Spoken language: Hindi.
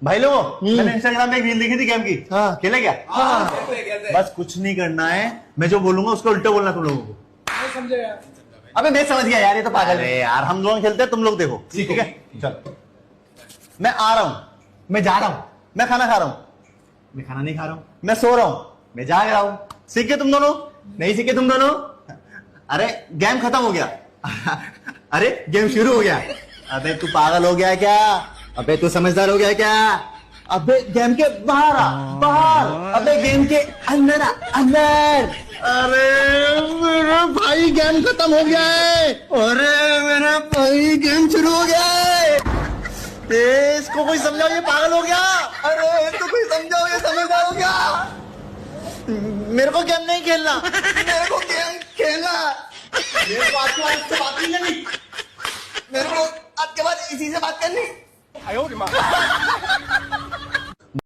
भाई लोगों, मैंने इंस्टाग्राम पे एक रील देखी थी गेम की। हाँ। खेले क्या? बस कुछ नहीं करना है, मैं जो बोलूंगा उसको उल्टा बोलना तुम लोगों को। अबे मैं समझ गया यार, ये तो पागल अरे है। यार हम दोनों खेलते हैं, तुम लोग देखो। ठीक है चल। मैं आ रहा हूं, मैं जा रहा हूँ। मैं खाना खा रहा हूं, मैं खाना नहीं खा रहा हूँ। मैं सो रहा हूं, मैं जाग रहा हूँ। सीखे तुम दोनों? नहीं सीखे तुम दोनों? अरे गेम खत्म हो गया। अरे गेम शुरू हो गया। अबे तू पागल हो गया क्या? अबे तू समझदार हो गया क्या? अबे गेम के बाहर आ, बाहर। अबे गेम के अंदर आ, अंदर। अरे मेरा भाई गेम खत्म हो गया है। अरे मेरा भाई गेम शुरू हो गया है। इसको कोई समझाओ, ये पागल हो गया। अरे इसको कोई समझाओ, ये समझदार हो गया। मेरे को गेम नहीं खेलना। मेरे को गेम खेलना। मेरे को आज के बाद इससे बात नहीं करनी। मेरे को आज के बाद इसी से बात करनी।